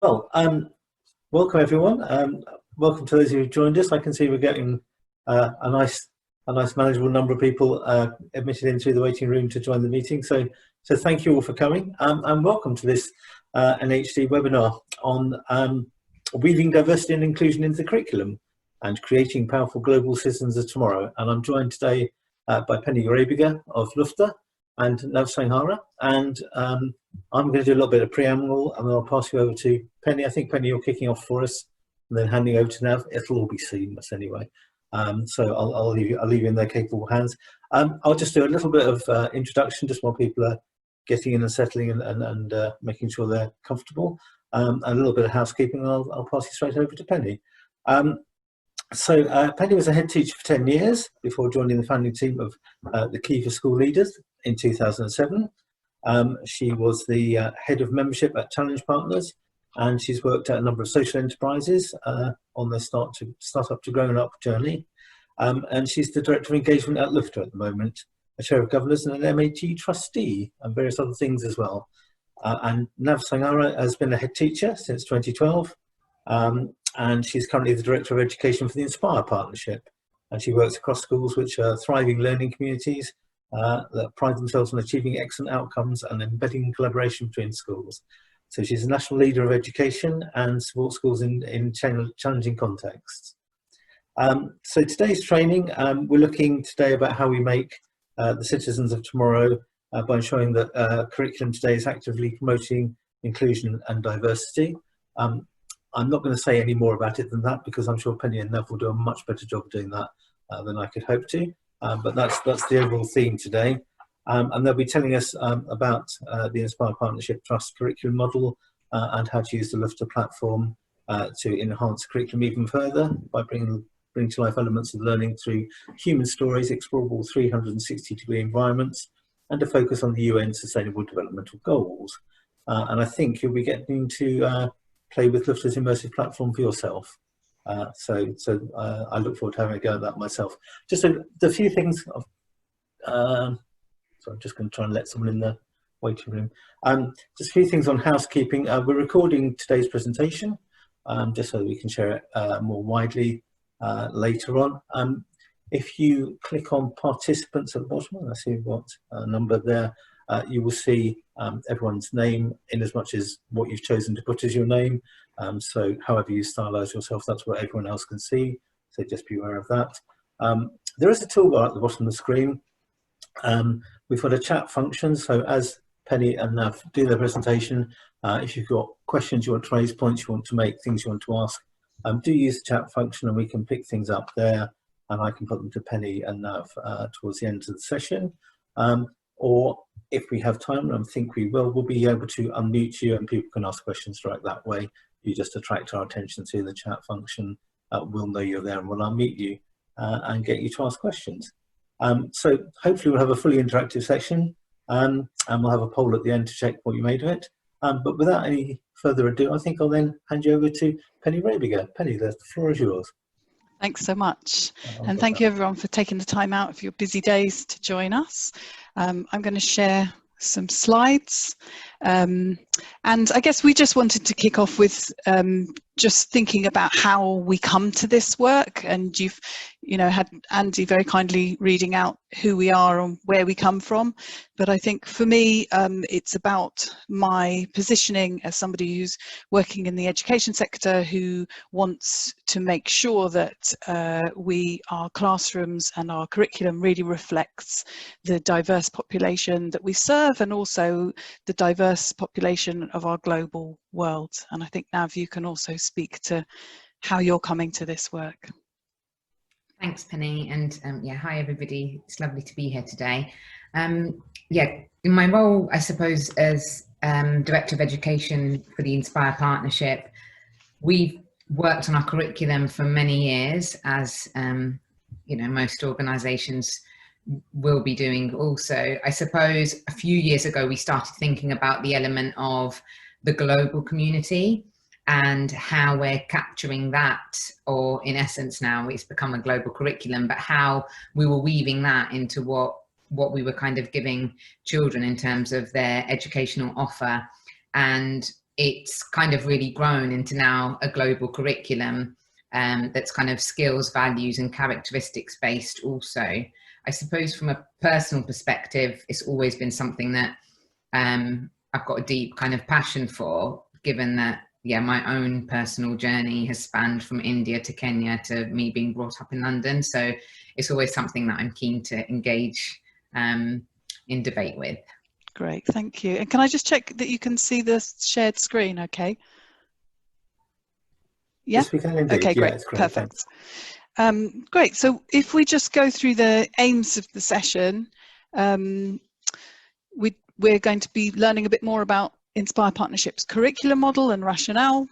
Well, welcome everyone. Welcome to those who joined us. I can see we're getting a nice manageable number of people admitted in through the waiting room to join the meeting. So thank you all for coming, and welcome to this NHD webinar on weaving diversity and inclusion into the curriculum and creating powerful global citizens of tomorrow. And I'm joined today by Penny Rabiger of Lyfta and Sanghara, and I'm going to do a little bit of preamble, and then I'll pass you over to Penny. I think, Penny, you're kicking off for us, and then handing over to Nav. It'll all be seamless anyway. So I'll leave you in their capable hands. I'll just do a little bit of introduction, just while people are getting in and settling and making sure they're comfortable. A little bit of housekeeping, and I'll pass you straight over to Penny. Penny was a head teacher for 10 years before joining the founding team of the Key for School Leaders in 2007. She was the head of membership at Challenge Partners, and she's worked at a number of social enterprises on their startup to grown up journey. And she's the director of engagement at Lyfta at the moment, a chair of governors and an MAT trustee, and various other things as well. And Nav Sanghara has been a head teacher since 2012. And she's currently the Director of Education for the Inspire Partnership. And she works across schools which are thriving learning communities that pride themselves on achieving excellent outcomes and embedding collaboration between schools. So she's a national leader of education and supports schools in challenging contexts. So today's training, we're looking today about how we make the citizens of tomorrow by ensuring that curriculum today is actively promoting inclusion and diversity. I'm not going to say any more about it than that, because I'm sure Penny and Nev will do a much better job doing that than I could hope to. But that's the overall theme today. And they'll be telling us about the Inspire Partnership Trust curriculum model and how to use the Lyfta platform to enhance curriculum even further by bringing to life elements of learning through human stories, explorable 360-degree environments, and a focus on the UN Sustainable Developmental Goals. And I think you'll be getting to play with Lyfta's immersive platform for yourself. So I look forward to having a go at that myself. Just a few things. So I'm just going to try and let someone in the waiting room. Just a few things on housekeeping. We're recording today's presentation just so that we can share it more widely later on. If you click on participants at the bottom, and I see we've got a number there, you will see everyone's name in as much as what you've chosen to put as your name. So however you stylize yourself, that's what everyone else can see. So just be aware of that. There is a toolbar at the bottom of the screen. We've got a chat function. So as Penny and Nav do their presentation, if you've got questions you want to raise, points you want to make, things you want to ask, do use the chat function, and we can pick things up there, and I can put them to Penny and Nav towards the end of the session. Or if we have time, and I think we will, we'll be able to unmute you and people can ask questions direct that way. You just attract our attention to the chat function. We'll know you're there and we'll unmute you and get you to ask questions. So hopefully we'll have a fully interactive section and we'll have a poll at the end to check what you made of it. But without any further ado, I think I'll then hand you over to Penny Rabiger. Penny, the floor is yours. Thanks so much. And thank you everyone for taking the time out of your busy days to join us. I'm going to share some slides. And I guess we just wanted to kick off with just thinking about how we come to this work. And you've had Andy very kindly reading out who we are and where we come from. But I think for me, it's about my positioning as somebody who's working in the education sector, who wants to make sure that our classrooms and our curriculum really reflects the diverse population that we serve, and also the diverse population of our global world. And I think Nav, you can also speak to how you're coming to this work. Thanks, Penny, and yeah, hi everybody. It's lovely to be here today. Yeah, in my role, I suppose, as Director of Education for the Inspire Partnership, we've worked on our curriculum for many years, as most organisations will be doing also. I suppose a few years ago, we started thinking about the element of the global community and how we're capturing that, or in essence now it's become a global curriculum, but how we were weaving that into what we were kind of giving children in terms of their educational offer. And it's kind of really grown into now a global curriculum that's kind of skills, values and characteristics based also. I suppose from a personal perspective, it's always been something that I've got a deep kind of passion for, given that, yeah, my own personal journey has spanned from India to Kenya to me being brought up in London. So it's always something that I'm keen to engage in debate with. Great, thank you. And can I just check that you can see the shared screen, okay? Yeah? Yes, we can indeed. Okay, great, Yeah, it's great. perfect. Great, so if we just go through the aims of the session, we're going to be learning a bit more about Inspire Partnership's curriculum model and rationale,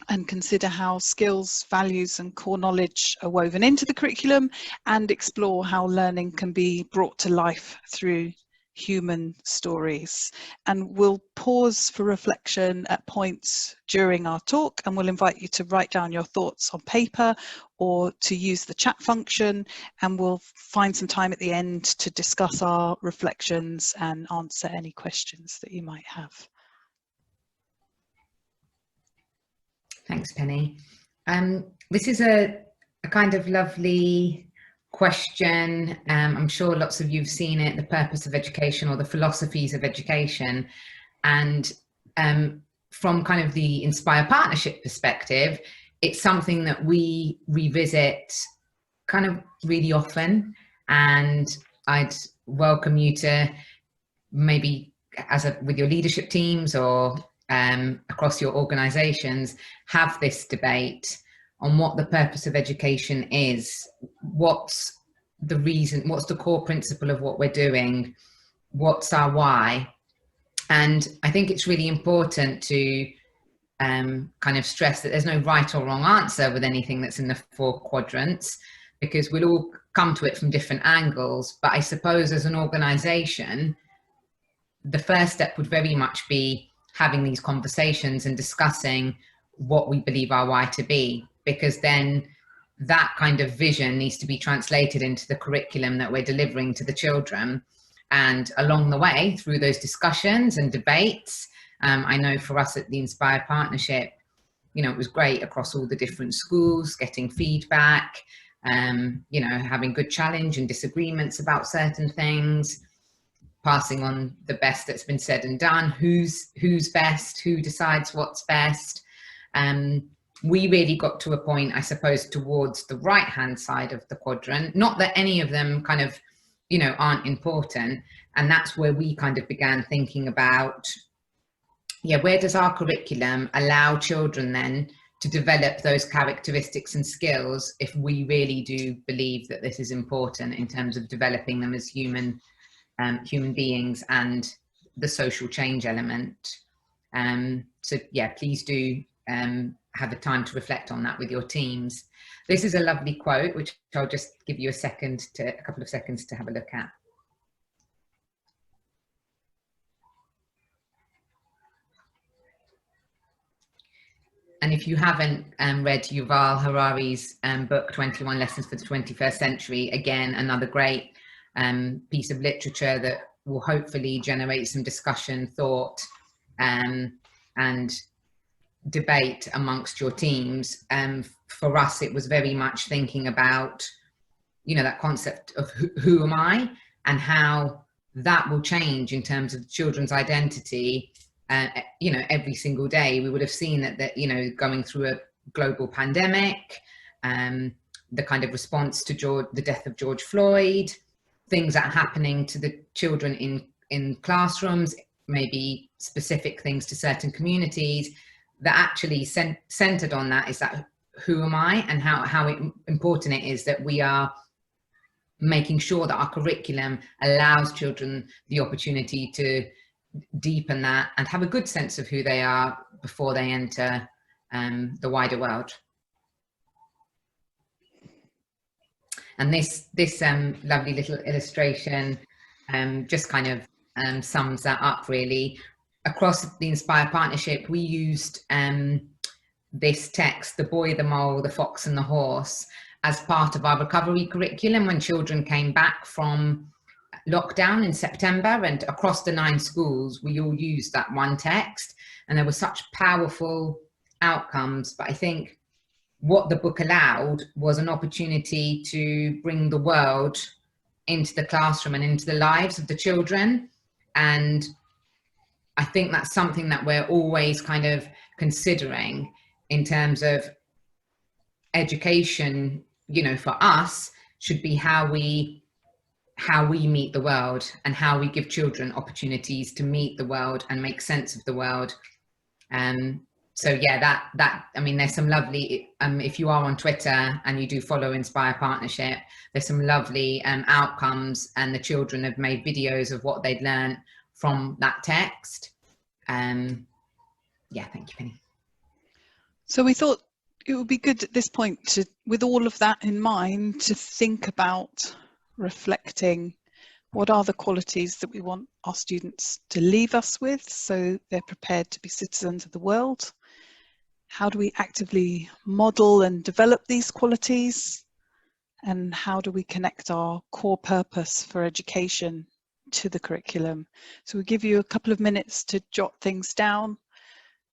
and consider how skills, values and core knowledge are woven into the curriculum, and explore how learning can be brought to life through human stories. And we'll pause for reflection at points during our talk, and we'll invite you to write down your thoughts on paper or to use the chat function, and we'll find some time at the end to discuss our reflections and answer any questions that you might have. Thanks, Penny. This is a kind of lovely question. I'm sure lots of you've seen it, the purpose of education or the philosophies of education. And from kind of the Inspire Partnership perspective, it's something that we revisit kind of really often. And I'd welcome you to maybe with your leadership teams or across your organizations, have this debate on what the purpose of education is, what's the reason, what's the core principle of what we're doing, what's our why. And I think it's really important to kind of stress that there's no right or wrong answer with anything that's in the 4 quadrants, because we'll all come to it from different angles. But I suppose as an organization, the first step would very much be having these conversations and discussing what we believe our why to be, because then that kind of vision needs to be translated into the curriculum that we're delivering to the children. And along the way, through those discussions and debates, I know for us at the Inspire Partnership, you know, it was great across all the different schools, getting feedback, you know, having good challenge and disagreements about certain things, passing on the best that's been said and done, who's best, who decides what's best. We really got to a point, I suppose, towards the right-hand side of the quadrant, not that any of them kind of, you know, aren't important. And that's where we kind of began thinking about, yeah, where does our curriculum allow children then to develop those characteristics and skills if we really do believe that this is important in terms of developing them as human beings and the social change element. So yeah, please do have a time to reflect on that with your teams. This is a lovely quote, which I'll just give you a couple of seconds to have a look at. And if you haven't read Yuval Harari's book, 21 Lessons for the 21st Century, again, another great piece of literature that will hopefully generate some discussion, thought, and debate amongst your teams. For us, it was very much thinking about, you know, that concept of who am I, and how that will change in terms of children's identity. You know, every single day we would have seen that, you know, going through a global pandemic, the kind of response to the death of George Floyd, things that are happening to the children in classrooms, maybe specific things to certain communities, that actually centered on that is that who am I, and how important it is that we are making sure that our curriculum allows children the opportunity to deepen that and have a good sense of who they are before they enter the wider world. And this lovely little illustration just kind of sums that up really. Across the Inspire Partnership, we used this text, The Boy, the Mole, the Fox and the Horse, as part of our recovery curriculum when children came back from lockdown in September, and across the 9 schools, we all used that one text, and there were such powerful outcomes. But I think what the book allowed was an opportunity to bring the world into the classroom and into the lives of the children. And I think that's something that we're always kind of considering in terms of education, you know, for us should be how we meet the world and how we give children opportunities to meet the world and make sense of the world. So yeah, that I mean, there's some lovely, if you are on Twitter and you do follow Inspire Partnership, there's some lovely outcomes, and the children have made videos of what they'd learned from that text. Yeah, thank you, Penny. So we thought it would be good at this point to, with all of that in mind, to think about reflecting what are the qualities that we want our students to leave us with so they're prepared to be citizens of the world. How do we actively model and develop these qualities? And how do we connect our core purpose for education to the curriculum? So we'll give you a couple of minutes to jot things down.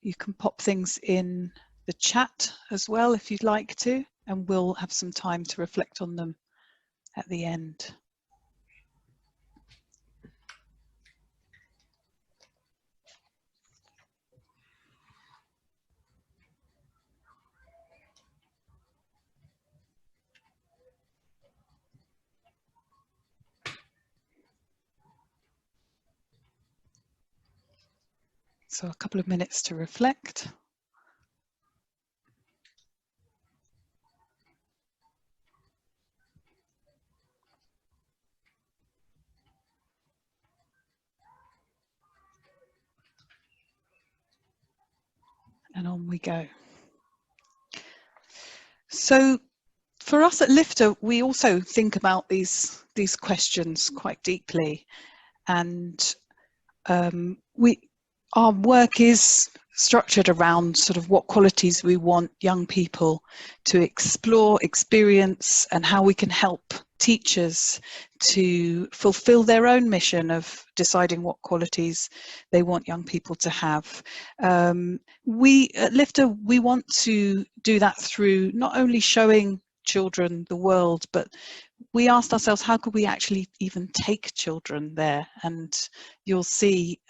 You can pop things in the chat as well if you'd like to, and we'll have some time to reflect on them at the end. So a couple of minutes to reflect. And on we go. So for us at Lyfta, we also think about these questions quite deeply, and our work is structured around sort of what qualities we want young people to explore, experience, and how we can help teachers to fulfill their own mission of deciding what qualities they want young people to have. We at Lyfta, we want to do that through not only showing children the world, but we asked ourselves, how could we actually even take children there? And you'll see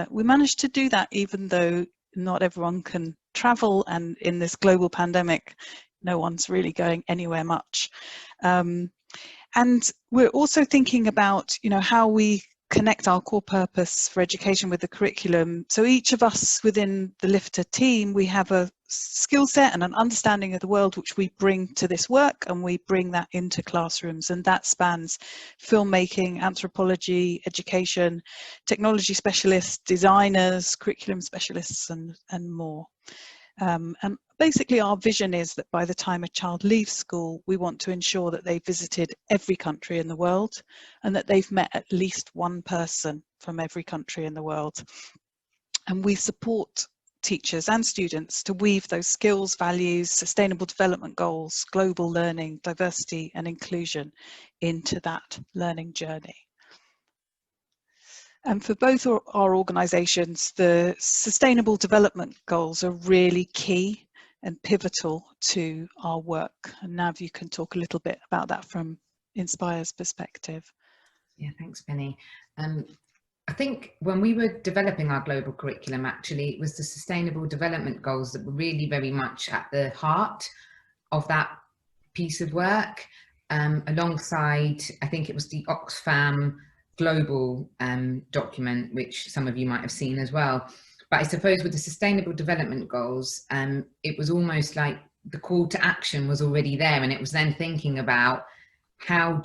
we managed to do that, even though not everyone can travel, and in this global pandemic no one's really going anywhere much. And we're also thinking about, you know, how we connect our core purpose for education with the curriculum. So each of us within the Lyfta team, we have a skill set and an understanding of the world which we bring to this work, and we bring that into classrooms, and that spans filmmaking, anthropology, education, technology specialists, designers, curriculum specialists, and more. And basically our vision is that by the time a child leaves school, we want to ensure that they've visited every country in the world and that they've met at least one person from every country in the world. And we support teachers and students to weave those skills, values, sustainable development goals, global learning, diversity and inclusion into that learning journey. And for both our organisations, the sustainable development goals are really key and pivotal to our work. And Nav, you can talk a little bit about that from Inspire's perspective. Yeah, thanks, Penny. I think when we were developing our global curriculum, actually, it was the sustainable development goals that were really very much at the heart of that piece of work, alongside, I think it was the Oxfam global document, which some of you might have seen as well. But I suppose with the sustainable development goals, it was almost like the call to action was already there, and it was then thinking about how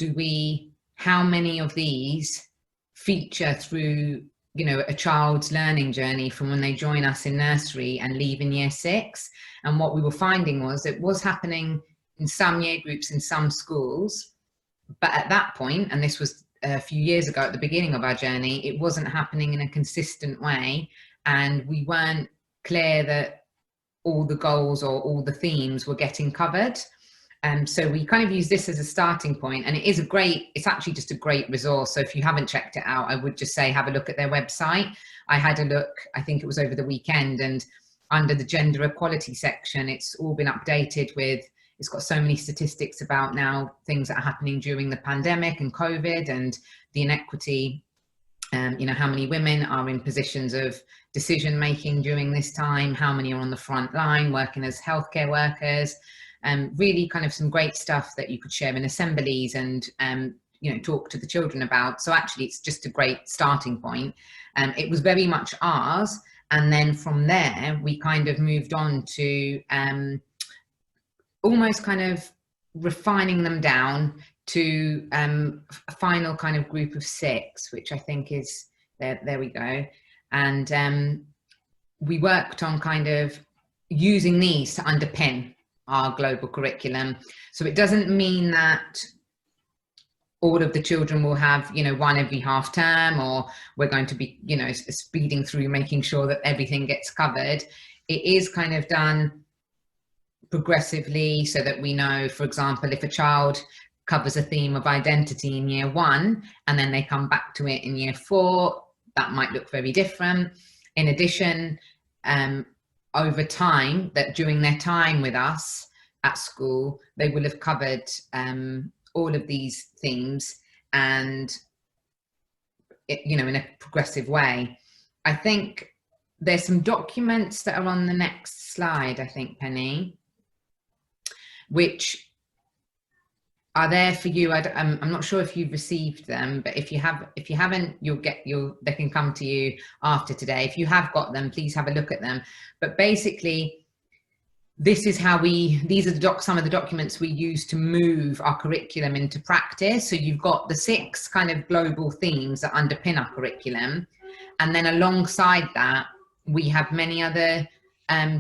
many of these feature through, you know, a child's learning journey from when they join us in nursery and leave in year 6. And what we were finding was it was happening in some year groups in some schools, but at that point, and this was a few years ago at the beginning of our journey, it wasn't happening in a consistent way, and we weren't clear that all the goals or all the themes were getting covered. So we kind of use this as a starting point, and it's actually just a great resource. So if you haven't checked it out, I would just say have a look at their website. I had a look, I think it was over the weekend, and under the gender equality section, it's all been updated with, it's got so many statistics about now things that are happening during the pandemic and COVID and the inequity, you know, how many women are in positions of decision making during this time, how many are on the front line working as healthcare workers, really kind of some great stuff that you could share in assemblies and you know, talk to the children about. So actually it's just a great starting point. It was very much ours, and then from there we kind of moved on to almost kind of refining them down to a final kind of group of 6, which I think is there we go. And we worked on kind of using these to underpin our global curriculum. So it doesn't mean that all of the children will have, you know, one every half term, or we're going to be, you know, speeding through making sure that everything gets covered. It is kind of done progressively, so that we know, for example, if a child covers a theme of identity in year 1 and then they come back to it in year 4, that might look very different. In addition, over time, that during their time with us at school, they will have covered all of these themes, and you know, in a progressive way. I think there's some documents that are on the next slide, I think, Penny, which are there for you. I'm not sure if you've received them, but if you haven't, they can come to you after today. If you have got them, please have a look at them. But basically, this is how these are some of the documents we use to move our curriculum into practice. So you've got the 6 kind of global themes that underpin our curriculum. And then alongside that, we have many other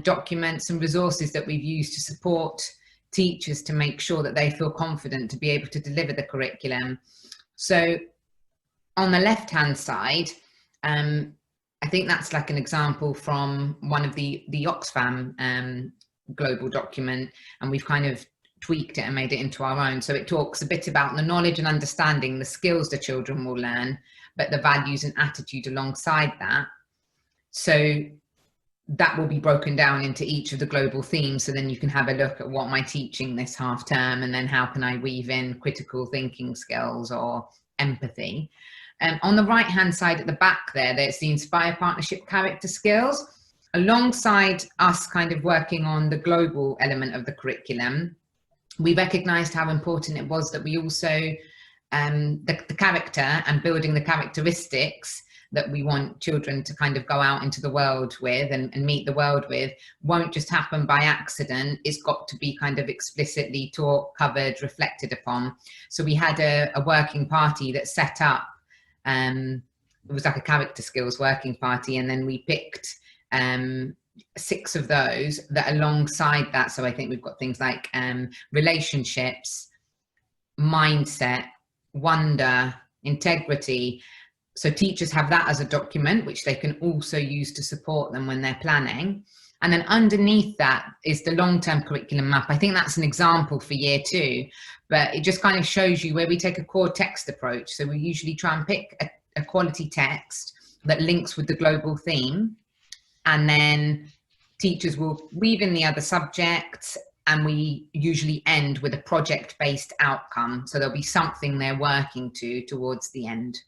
documents and resources that we've used to support teachers to make sure that they feel confident to be able to deliver the curriculum. So on the left-hand side, I think that's like an example from one of the Oxfam global document, and we've kind of tweaked it and made it into our own. So it talks a bit about the knowledge and understanding, the skills the children will learn, but the values and attitude alongside that. So that will be broken down into each of the global themes. So then you can have a look at what am I teaching this half term, and then how can I weave in critical thinking skills or empathy. On the right hand side at the back there's the Inspire Partnership character skills. Alongside us kind of working on the global element of the curriculum, we recognised how important it was that we also, the character and building the characteristics that we want children to kind of go out into the world with and meet the world with won't just happen by accident. It's got to be kind of explicitly taught, covered, reflected upon. So we had a working party that set up, it was like a character skills working party, and then we picked 6 of those that alongside that. So I think we've got things like relationships, mindset, wonder, integrity. So teachers have that as a document, which they can also use to support them when they're planning. And then underneath that is the long-term curriculum map. I think that's an example for year 2, but it just kind of shows you where we take a core text approach. So we usually try and pick a quality text that links with the global theme. And then teachers will weave in the other subjects, and we usually end with a project-based outcome. So there'll be something they're working towards the end.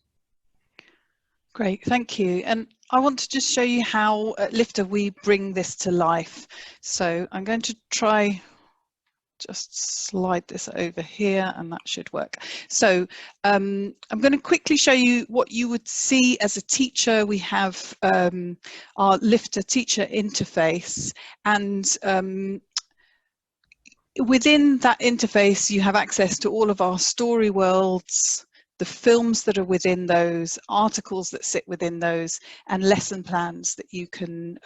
Great, thank you. And I want to just show you how at Lyfta we bring this to life. So I'm going to try just slide this over here, and that should work. So I'm going to quickly show you what you would see as a teacher. We have our Lyfta teacher interface, and within that interface you have access to all of our story worlds, the films that are within those, articles that sit within those, and lesson plans that you can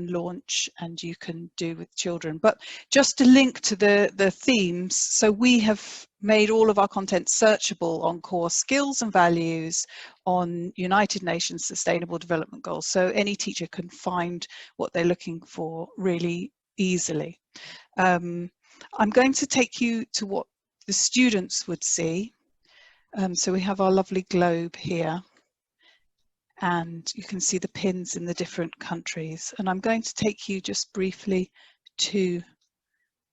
launch and you can do with children. But just to link to the themes, so we have made all of our content searchable on core skills and values, on United Nations Sustainable Development Goals, so any teacher can find what they're looking for really easily. I'm going to take you to what the students would see. So we have our lovely globe here, and you can see the pins in the different countries. And I'm going to take you just briefly to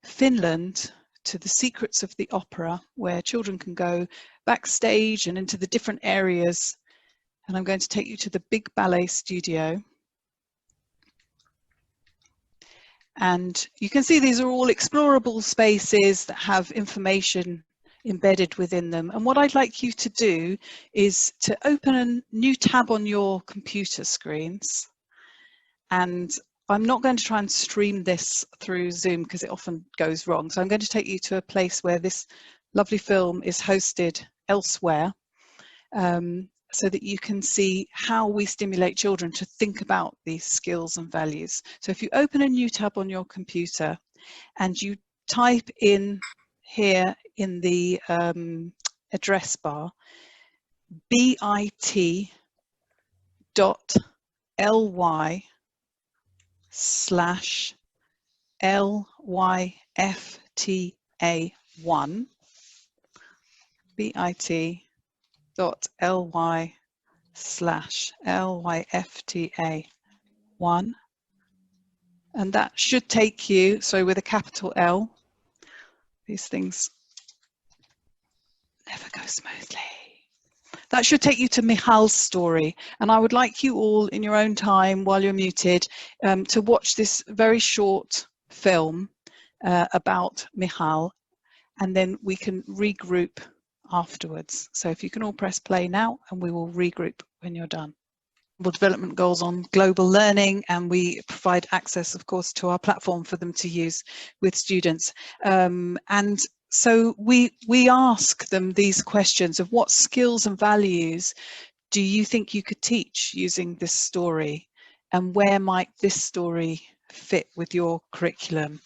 Finland, to the Secrets of the Opera, where children can go backstage and into the different areas. And I'm going to take you to the big ballet studio. And you can see these are all explorable spaces that have information embedded within them. And what I'd like you to do is to open a new tab on your computer screens. And I'm not going to try and stream this through Zoom because it often goes wrong. So I'm going to take you to a place where this lovely film is hosted elsewhere, so that you can see how we stimulate children to think about these skills and values. So if you open a new tab on your computer and you type in here in the address bar, bit.ly/LYFTA1, bit.ly/LYFTA1, and that should take you, so with a capital L, these things never go smoothly. That should take you to Michal's story, and I would like you all in your own time while you're muted to watch this very short film about Michal, and then we can regroup afterwards. So if you can all press play now, and we will regroup when you're done. Development goals on global learning, and we provide access, of course, to our platform for them to use with students. And so we ask them these questions of what skills and values do you think you could teach using this story, and where might this story fit with your curriculum?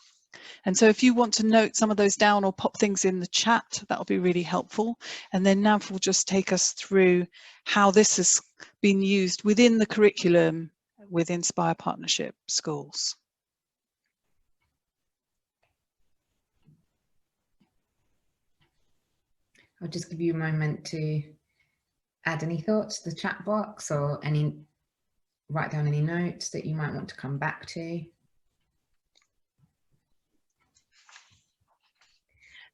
And so if you want to note some of those down or pop things in the chat, that'll be really helpful. And then Nav will just take us through how this has been used within the curriculum with Inspire Partnership schools. I'll just give you a moment to add any thoughts to the chat box, or write down any notes that you might want to come back to.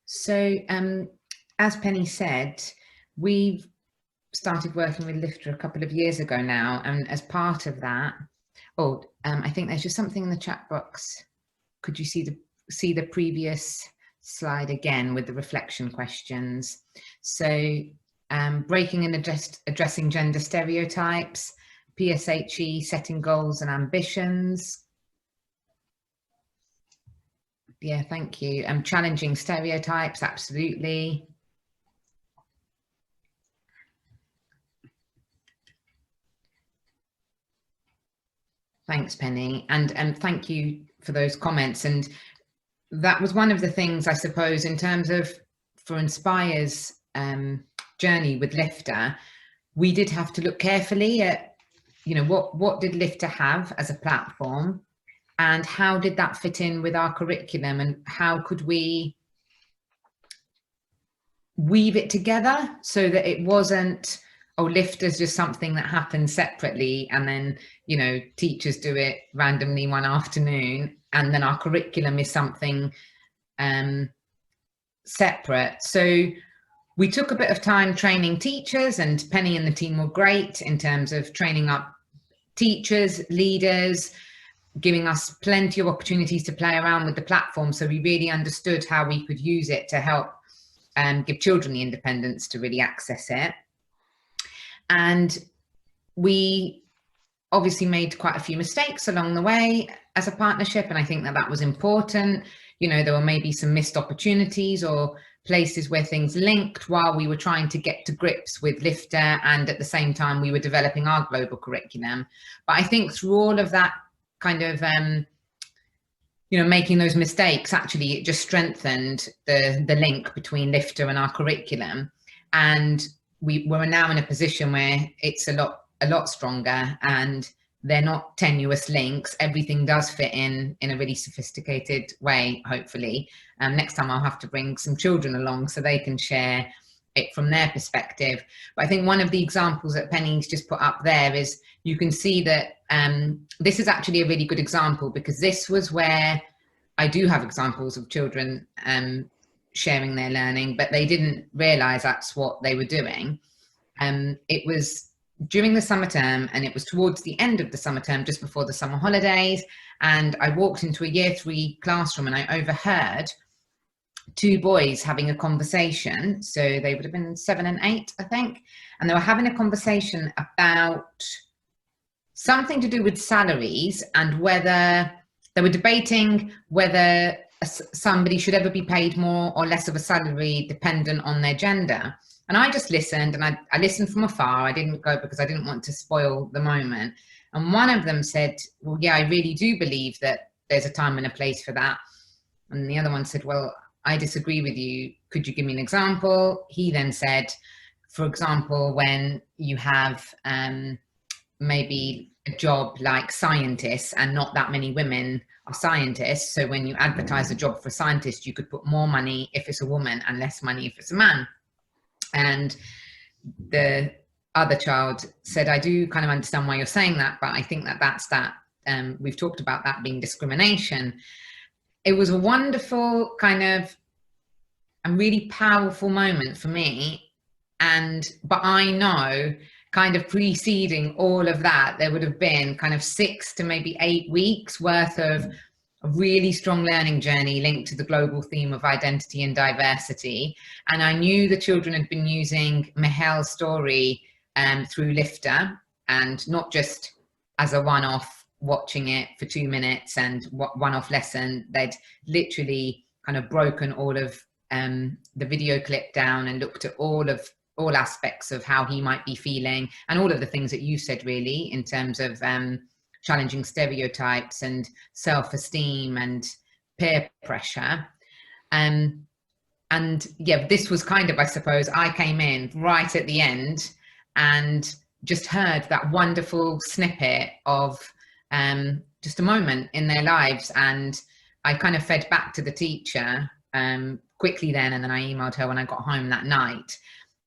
So as Penny said, we've started working with Lyfta a couple of years ago now, and as part of that, I think there's just something in the chat box. Could you see the previous slide again with the reflection questions? So breaking and addressing gender stereotypes, PSHE, setting goals and ambitions. Yeah, thank you. Challenging stereotypes, absolutely. Thanks, Penny, and thank you for those comments. And that was one of the things, I suppose, in terms of for Inspire's journey with Lyfta, we did have to look carefully at, what did Lyfta have as a platform, and how did that fit in with our curriculum, and how could we weave it together so that it wasn't, Lyfta's just something that happens separately, and then, teachers do it randomly one afternoon, and then our curriculum is something separate. So we took a bit of time training teachers, and Penny and the team were great in terms of training up teachers, leaders, giving us plenty of opportunities to play around with the platform. So we really understood how we could use it to help give children the independence to really access it. And we obviously made quite a few mistakes along the way as a partnership, and I think that was important. There were maybe some missed opportunities or places where things linked while we were trying to get to grips with Lyfta, and at the same time we were developing our global curriculum. But I think through all of that kind of making those mistakes, actually it just strengthened the link between Lyfta and our curriculum, and we're now in a position where it's a lot stronger, and they're not tenuous links. Everything does fit in a really sophisticated way, hopefully. Next time I'll have to bring some children along so they can share it from their perspective. But I think one of the examples that Penny's just put up there is, you can see that this is actually a really good example, because this was where I do have examples of children sharing their learning, but they didn't realize that's what they were doing. It was during the summer term, and it was towards the end of the summer term, just before the summer holidays. And I walked into a year 3 classroom and I overheard 2 boys having a conversation. So they would have been 7 and 8, I think. And they were having a conversation about something to do with salaries, and whether they were debating whether somebody should ever be paid more or less of a salary dependent on their gender. And I just listened, and I listened from afar. I didn't go because I didn't want to spoil the moment. And one of them said, well, yeah, I really do believe that there's a time and a place for that. And the other one said, well, I disagree with you. Could you give me an example? He then said, for example, when you have maybe a job like scientists, and not that many women are scientists. So when you advertise a job for a scientist, you could put more money if it's a woman and less money if it's a man. And the other child said, I do kind of understand why you're saying that, but I think that that's that. We've talked about that being discrimination. It was a wonderful kind of a really powerful moment for me. But I know kind of preceding all of that, there would have been kind of 6 to maybe 8 weeks worth of a really strong learning journey linked to the global theme of identity and diversity. And I knew the children had been using Mihel's story through Lyfta, and not just as a one-off, watching it for 2 minutes and one-off lesson. They'd literally kind of broken all of the video clip down and looked at all aspects of how he might be feeling, and all of the things that you said, really, in terms of challenging stereotypes and self-esteem and peer pressure. And yeah, this was kind of, I suppose, I came in right at the end and just heard that wonderful snippet of just a moment in their lives. And I kind of fed back to the teacher quickly then, and then I emailed her when I got home that night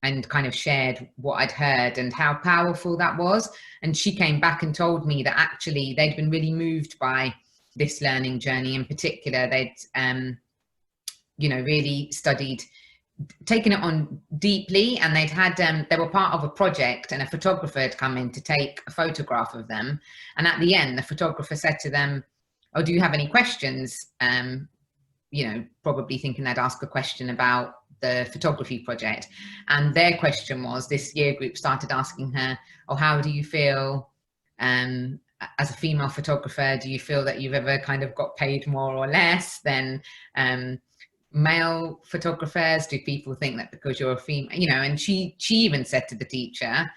and kind of shared what I'd heard and how powerful that was. And she came back and told me that actually they'd been really moved by this learning journey. In particular, they'd, you know, really studied, taken it on deeply, and they'd had, they were part of a project, and a photographer had come in to take a photograph of them. And at the end, the photographer said to them, oh, do you have any questions? You know, probably thinking they'd ask a question about the photography project. And their question was, this year group started asking her, oh, how do you feel as a female photographer? Do you feel that you've ever kind of got paid more or less than male photographers? Do people think that because you're a female, you know? And she even said to the teacher,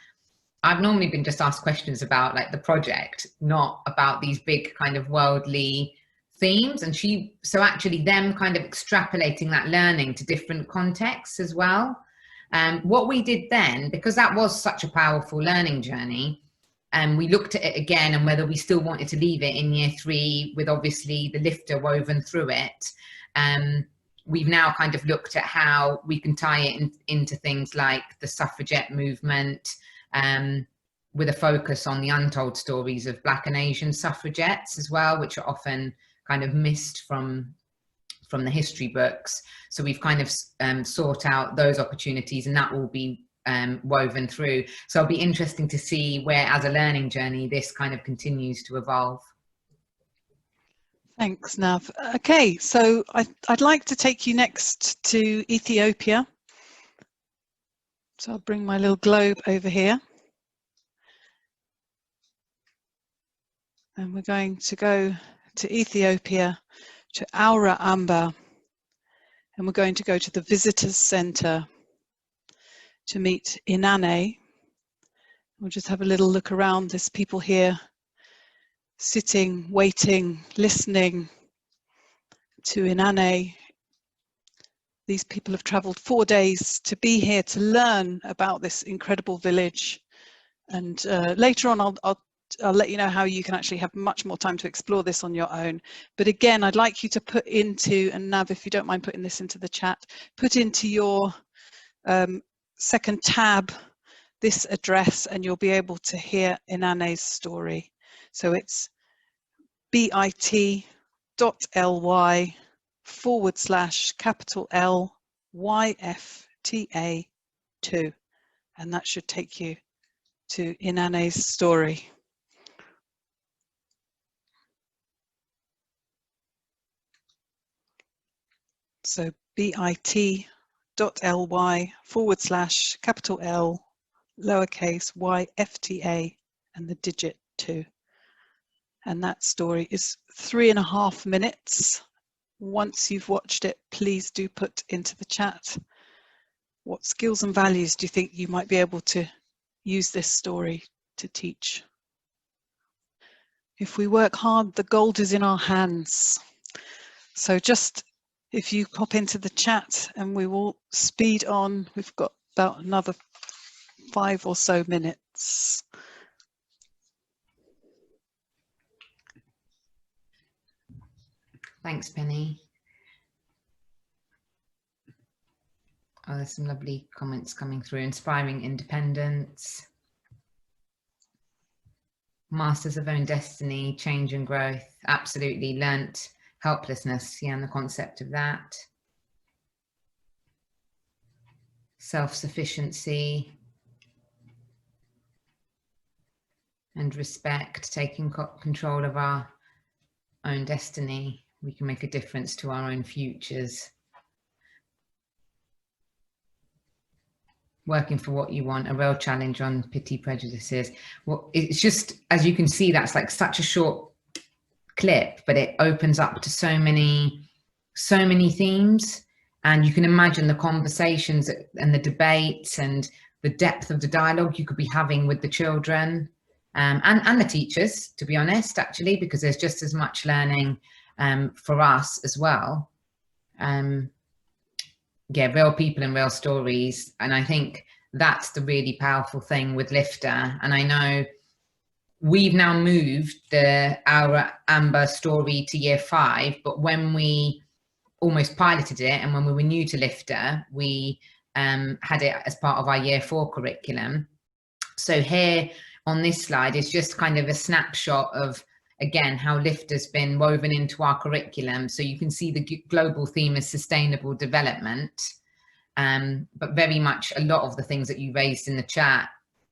I've normally been just asked questions about like the project, not about these big kind of worldly themes. And so actually them kind of extrapolating that learning to different contexts as well. What we did then, because that was such a powerful learning journey, and we looked at it again and whether we still wanted to leave it in year 3 with obviously the Lyfta woven through it. We've now kind of looked at how we can tie it into things like the suffragette movement, with a focus on the untold stories of Black and Asian suffragettes as well, which are often kind of missed from the history books. So we've kind of sought out those opportunities, and that will be woven through. So it'll be interesting to see where, as a learning journey, this kind of continues to evolve. Thanks, Nav. Okay, so I'd like to take you next to Ethiopia. So I'll bring my little globe over here. And we're going to go to Ethiopia, to Aura Amba, and we're going to go to the Visitors Centre to meet Inanne. We'll just have a little look around. There's people here sitting, waiting, listening to Inanne. These people have travelled 4 days to be here to learn about this incredible village. And later on, I'll I'll let you know how you can actually have much more time to explore this on your own. But again, I'd like you to put into, and Nav, if you don't mind putting this into the chat, put into your second tab this address, and you'll be able to hear Inane's story. So it's bit.ly/Lyfta2, and that should take you to Inane's story. So bit.ly/L_Yfta and the digit 2. And that story is 3.5 minutes. Once you've watched it, please do put into the chat, what skills and values do you think you might be able to use this story to teach? If we work hard, the gold is in our hands. So just if you pop into the chat, and we will speed on. We've got about another 5 or so minutes. Thanks, Penny. Oh, there's some lovely comments coming through. Inspiring independence. Masters of own destiny, change and growth. Absolutely. Learnt helplessness, yeah, and the concept of that. Self-sufficiency and respect, taking control of our own destiny. We can make a difference to our own futures. Working for what you want, a real challenge on pity, prejudices. Well, it's just, as you can see, that's like such a short clip, but it opens up to so many themes, and you can imagine the conversations and the debates and the depth of the dialogue you could be having with the children and the teachers, to be honest, actually, because there's just as much learning for us as well. Yeah, real people and real stories, and I think that's the really powerful thing with Lyfta. And I know we've now moved our Amber story to year 5, but when we almost piloted it and when we were new to Lyfta, we had it as part of our year 4 curriculum. So here on this slide is just kind of a snapshot of, again, how Lyfta's been woven into our curriculum. So you can see the global theme is sustainable development, but very much a lot of the things that you raised in the chat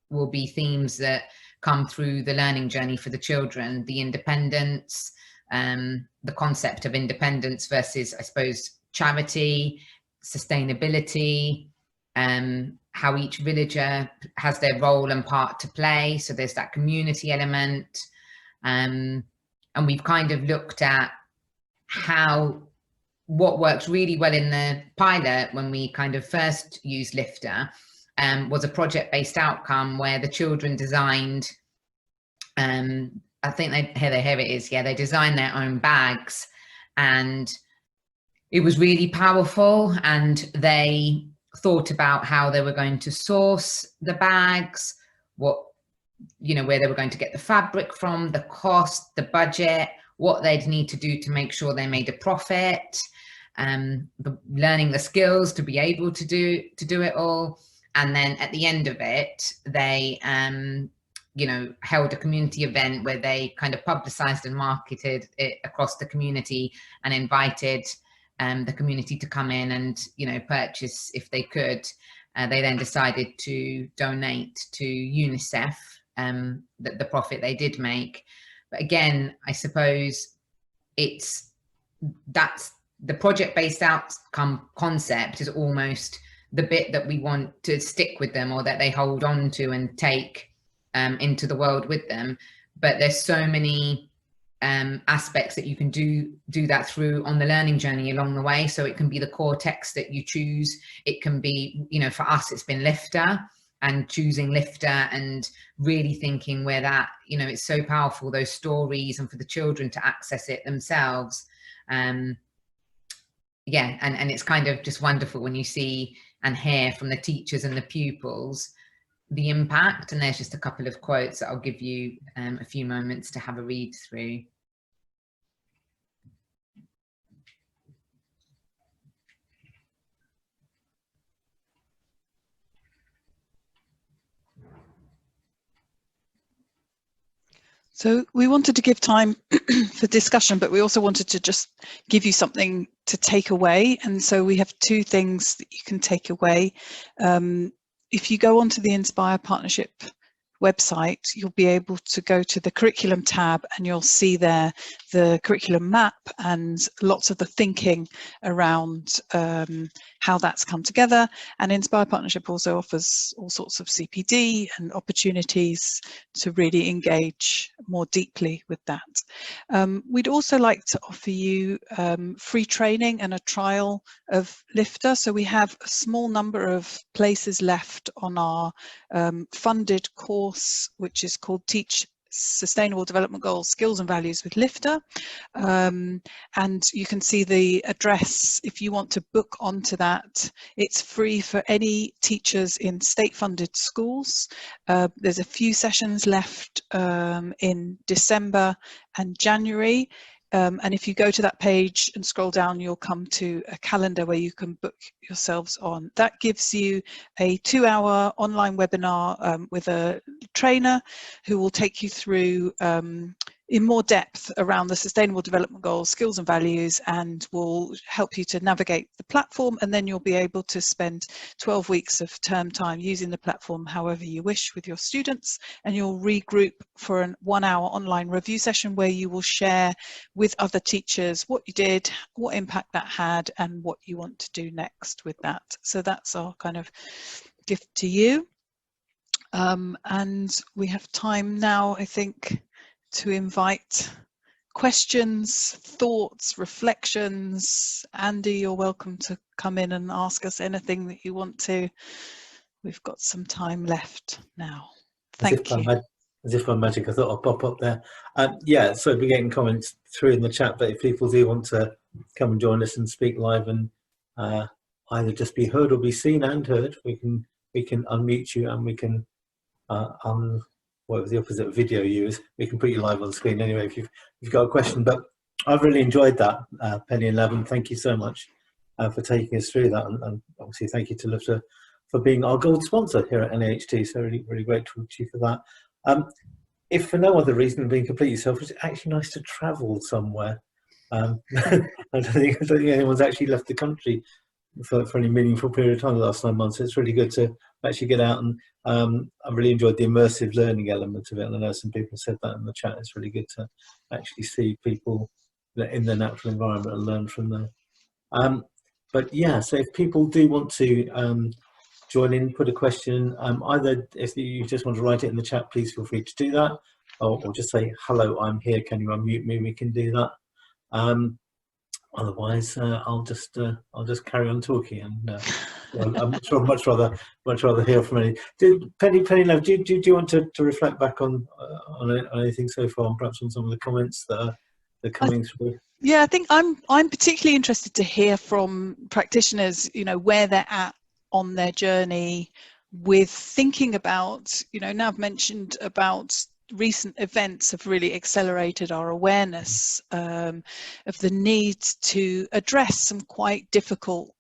will be themes that come through the learning journey for the children. The independence, the concept of independence versus, I suppose, charity, sustainability, how each villager has their role and part to play. So there's that community element. And we've kind of looked at what works really well in the pilot when we kind of first used Lyfta was a project-based outcome where the children designed, I think here it is, yeah, they designed their own bags, and it was really powerful, and they thought about how they were going to source the bags, where they were going to get the fabric from, the cost, the budget, what they'd need to do to make sure they made a profit, learning the skills to be able to do it all. And then at the end of it, they held a community event where they kind of publicized and marketed it across the community and invited the community to come in and purchase if they could. They then decided to donate to UNICEF the profit they did make. But again, I suppose that's the project-based outcome concept is almost the bit that we want to stick with them, or that they hold on to and take into the world with them. But there's so many aspects that you can do that through on the learning journey along the way. So it can be the core text that you choose. It can be, for us, it's been Lyfta, and choosing Lyfta and really thinking where that, it's so powerful, those stories, and for the children to access it themselves. Yeah, and it's kind of just wonderful when you see and hear from the teachers and the pupils the impact, and there's just a couple of quotes that I'll give you a few moments to have a read through. So we wanted to give time for discussion, but we also wanted to just give you something to take away. And so we have two things that you can take away. If you go onto the Inspire Partnership website, you'll be able to go to the curriculum tab, and you'll see there the curriculum map and lots of the thinking around how that's come together. And Inspire Partnership also offers all sorts of CPD and opportunities to really engage more deeply with that. We'd also like to offer you free training and a trial of Lyfta. So we have a small number of places left on our funded course, which is called Teach Sustainable Development Goals, Skills and Values with Lyfta. And you can see the address if you want to book onto that. It's free for any teachers in state-funded schools. There's a few sessions left in December and January. And if you go to that page and scroll down, you'll come to a calendar where you can book yourselves on. That gives you a 2-hour online webinar with a trainer who will take you through in more depth around the Sustainable Development Goals, skills and values, and will help you to navigate the platform. And then you'll be able to spend 12 weeks of term time using the platform however you wish with your students. And you'll regroup for a 1-hour online review session where you will share with other teachers what you did, what impact that had, and what you want to do next with that. So that's our kind of gift to you. And we have time now, I think, to invite questions, thoughts, reflections. Andy, you're welcome to come in and ask us anything that you want to. We've got some time left now. Thank you. As if by magic, I thought I'd pop up there. Yeah, so we're getting comments through in the chat, but if people do want to come and join us and speak live and either just be heard or be seen and heard, we can unmute you, and we can what was the opposite of video use? We can put you live on the screen anyway if you've got a question. But I've really enjoyed that, Penny and Levin. Thank you so much for taking us through that, and obviously thank you to Lyfta for being our gold sponsor here at NAHT. So really, really grateful to you for that. If for no other reason, being completely selfish, it's actually nice to travel somewhere. I don't think anyone's actually left the country for any meaningful period of time the last 9 months. It's really good to actually get out, and I really enjoyed the immersive learning element of it, and I know some people said that in the chat. It's really good to actually see people in their natural environment and learn from them. But yeah, so if people do want to join in, put a question, either if you just want to write it in the chat, please feel free to do that, or just say, hello, I'm here, can you unmute me? We can do that. Otherwise, I'll just carry on talking, and I'm sure much rather hear from any. Penny, Love, do you want to reflect back on anything so far, and perhaps on some of the comments that are coming through? Yeah, I think I'm particularly interested to hear from practitioners, you know, where they're at on their journey with thinking about, you know, now I've mentioned about recent events have really accelerated our awareness of the need to address some quite difficult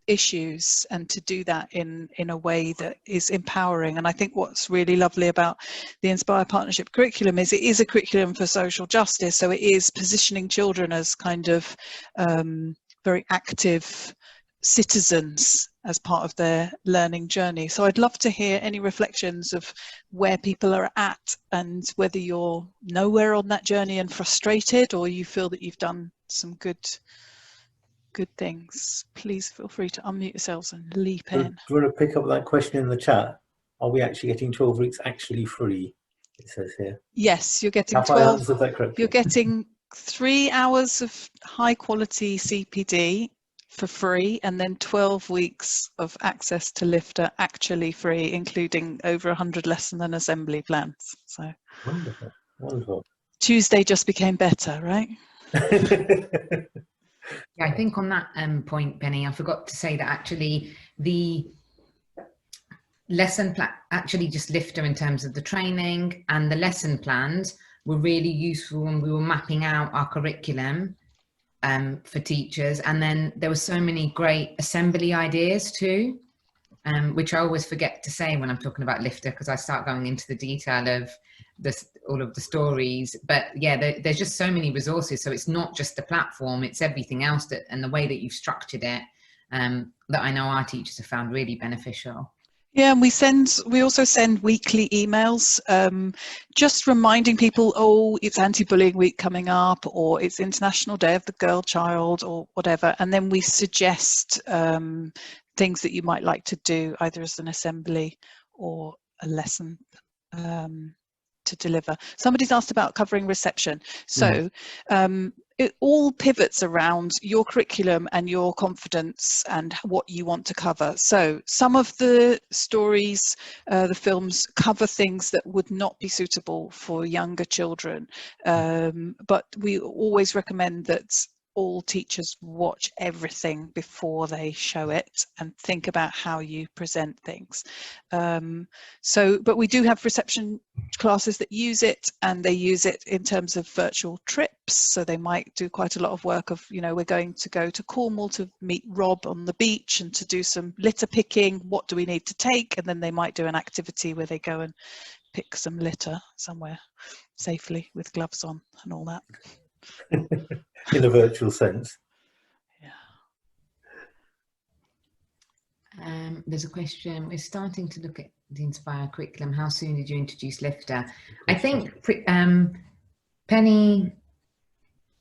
issues, and to do that in a way that is empowering. And I think what's really lovely about the Inspire Partnership curriculum is it is a curriculum for social justice, so it is positioning children as kind of very active citizens as part of their learning journey. So I'd love to hear any reflections of where people are at, and whether you're nowhere on that journey and frustrated, or you feel that you've done some good things. Please feel free to unmute yourselves and leap in. Do you want to pick up that question in the chat? Are we actually getting 12 weeks actually free? It says here. Yes, you're getting Have 12. I answered that correctly? You're getting 3 hours of high quality CPD for free, and then 12 weeks of access to Lyfta actually free, including over 100 lesson and assembly plans. So wonderful, wonderful. Tuesday just became better, right? Yeah, I think on that point, Penny, I forgot to say that actually the actually just Lyfta in terms of the training, and the lesson plans were really useful when we were mapping out our curriculum for teachers. And then there were so many great assembly ideas too, which I always forget to say when I'm talking about Lyfta, because I start going into the detail of all of the stories. But yeah, there's just so many resources. So it's not just the platform, it's everything else and the way that you've structured it that I know our teachers have found really beneficial. Yeah, and we also send weekly emails, just reminding people, oh, it's anti-bullying week coming up, or it's International Day of the Girl Child, or whatever. And then we suggest things that you might like to do, either as an assembly or a lesson to deliver. Somebody's asked about covering reception. So it all pivots around your curriculum and your confidence and what you want to cover. So some of the stories, the films, cover things that would not be suitable for younger children, but we always recommend that all teachers watch everything before they show it and think about how you present things. But we do have reception classes that use it, and they use it in terms of virtual trips. So they might do quite a lot of work of, we're going to go to Cornwall to meet Rob on the beach and to do some litter picking. What do we need to take? And then they might do an activity where they go and pick some litter somewhere safely with gloves on and all that. In a virtual sense. Yeah. There's a question. We're starting to look at the Inspire curriculum. How soon did you introduce Lyfta? I think Penny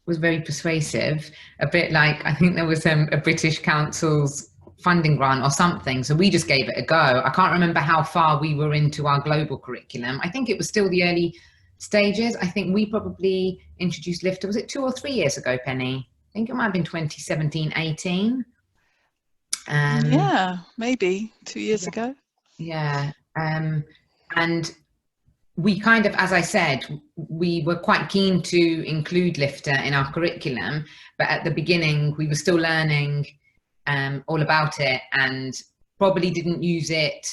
was very persuasive, a bit like, I think there was a British Council's funding grant or something, so we just gave it a go. I can't remember how far we were into our global curriculum. I think it was still the early stages. I think we probably introduced Lyfta, was it 2 or 3 years ago, Penny? I think it might have been 2017-18. Yeah, maybe 2 years ago. Yeah. And we kind of, as I said, we were quite keen to include Lyfta in our curriculum, but at the beginning we were still learning all about it, and probably didn't use it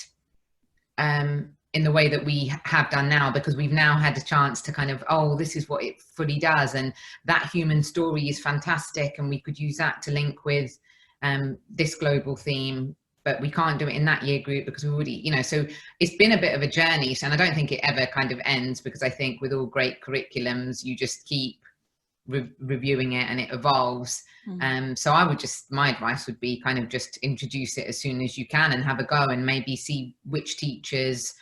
in the way that we have done now, because we've now had a chance to kind of, oh, this is what it fully does, and that human story is fantastic, and we could use that to link with this global theme, but we can't do it in that year group because we already, so it's been a bit of a journey, and I don't think it ever kind of ends, because I think with all great curriculums, you just keep reviewing it and it evolves. So my advice would be kind of just introduce it as soon as you can and have a go, and maybe see which teachers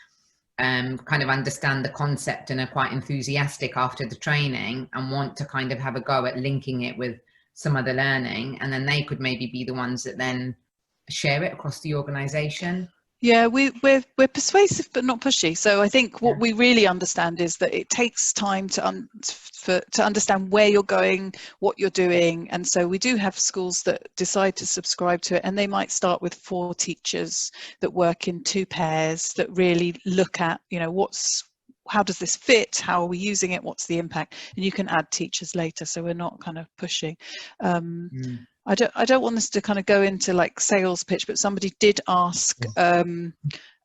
kind of understand the concept and are quite enthusiastic after the training and want to kind of have a go at linking it with some other learning, and then they could maybe be the ones that then share it across the organization. Yeah, we're persuasive but not pushy. So I think what we really understand is that it takes time to understand where you're going, what you're doing. And so we do have schools that decide to subscribe to it, and they might start with 4 teachers that work in 2 pairs that really look at, how does this fit? How are we using it? What's the impact? And you can add teachers later. So we're not kind of pushing. I don't want this to kind of go into like sales pitch, but somebody did ask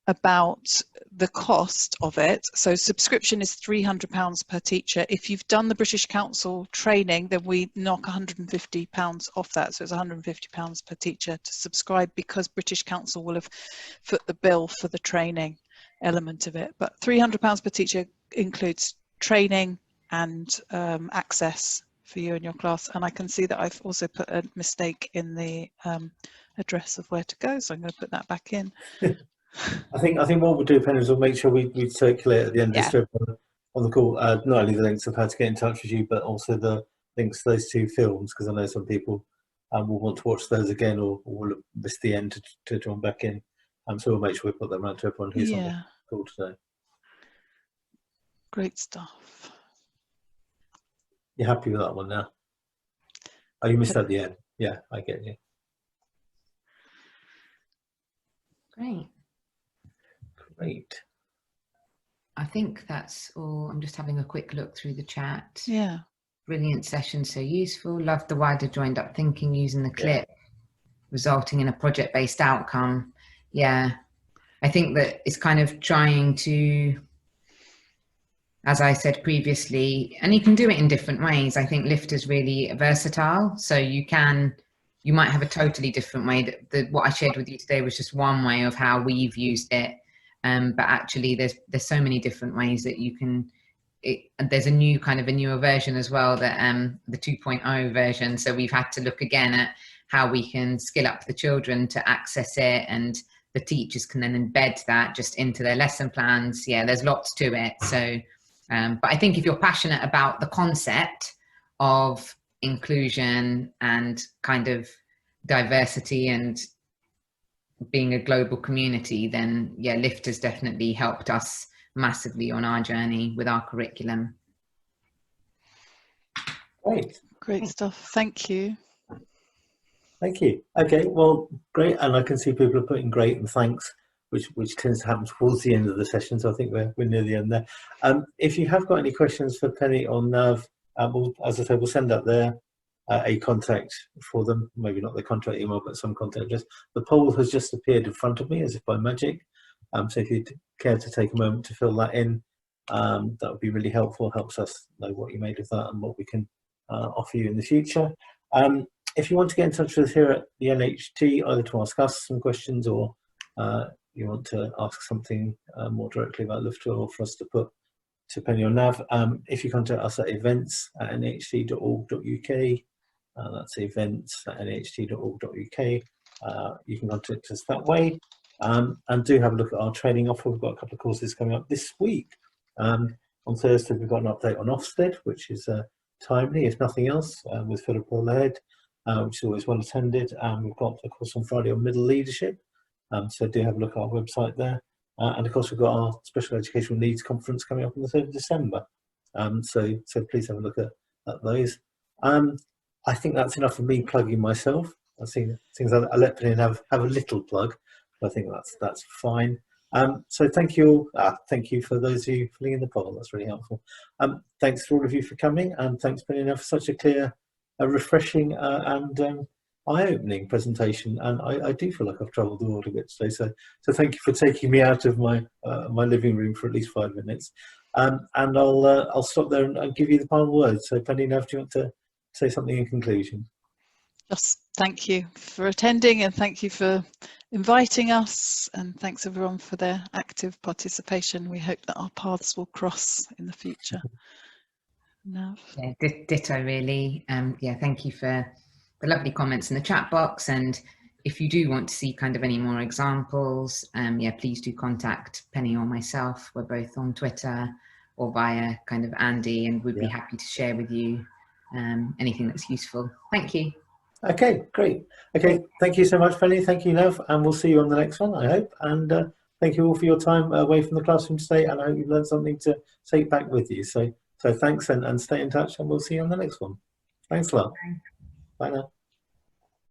about the cost of it. So subscription is £300 per teacher. If you've done the British Council training, then we knock £150 off that. So it's £150 per teacher to subscribe, because British Council will have foot the bill for the training element of it. But £300 per teacher includes training and access for you and your class. And I can see that I've also put a mistake in the address of where to go, so I'm going to put that back in. I think what we'll do, Penny, is we'll make sure we circulate at the end of this on the call, not only the links of how to get in touch with you, but also the links to those 2 films, because I know some people will want to watch those again, or will have missed the end to join back in. So we'll make sure we put them around to everyone who's on the call today. Great stuff. You're happy with that one now? Oh, you missed at the end. Yeah, I get you. Great. I think that's all. I'm just having a quick look through the chat. Yeah. Brilliant session, so useful. Love the wider joined up thinking using the clip, resulting in a project-based outcome. Yeah. I think that it's kind of trying to, as I said previously, and you can do it in different ways. I think Lyfta is really versatile, so you might have a totally different way. What I shared with you today was just one way of how we've used it, but actually there's so many different ways that you can. There's a newer version as well, that the 2.0 version. So we've had to look again at how we can skill up the children to access it, and the teachers can then embed that just into their lesson plans. Yeah, there's lots to it. So, but I think if you're passionate about the concept of inclusion and kind of diversity and being a global community, then yeah, Lyfta has definitely helped us massively on our journey with our curriculum. Great stuff. Thank you. Okay, well, great. And I can see people are putting great and thanks, which tends to happen towards the end of the session, so I think we're near the end there. If you have got any questions for Penny or Nav, as I said, we'll send out there a contact for them, maybe not the contact email, but some contact address. The poll has just appeared in front of me as if by magic, so if you'd care to take a moment to fill that in, that would be really helpful. Helps us know what you made of that and what we can offer you in the future. If you want to get in touch with us here at the NHT, either to ask us some questions, or you want to ask something more directly about Lyfta, or for us to put to Penny or Nav, if you contact us at events@nht.org.uk, that's events@nht.org.uk, you can contact us that way. And do have a look at our training offer. We've got a couple of courses coming up this week. On Thursday, we've got an update on Ofsted, which is timely, if nothing else, with Philip Head, which is always well attended. We've got a course on Friday on middle leadership, so do have a look at our website there. And of course, we've got our Special Educational Needs Conference coming up on the 3rd of December. So please have a look at those. I think that's enough for me plugging myself. I think things I let Penny have a little plug. I think that's fine. So thank you. Thank you for those of you filling in the poll. That's really helpful. Thanks for all of you for coming, and thanks, Penny, for such a clear, refreshing, and eye-opening presentation. And I do feel like I've travelled the world a bit today. So thank you for taking me out of my my living room for at least 5 minutes. And I'll stop there and give you the final word. So Penny, do you want to say something in conclusion? Just thank you for attending, and thank you for inviting us, and thanks everyone for their active participation. We hope that our paths will cross in the future. Nav? Yeah, ditto really. Yeah, thank you for the lovely comments in the chat box, and if you do want to see kind of any more examples, yeah, please do contact Penny or myself. We're both on Twitter or via kind of Andy, and we'd be happy to share with you anything that's useful. Thank you. Okay, great. Okay, thank you so much, Penny. Thank you, Nav, and we'll see you on the next one, I hope. And thank you all for your time away from the classroom today, and I hope you've learned something to take back with you. So thanks, and stay in touch, and we'll see you on the next one. Thanks a lot. Bye now.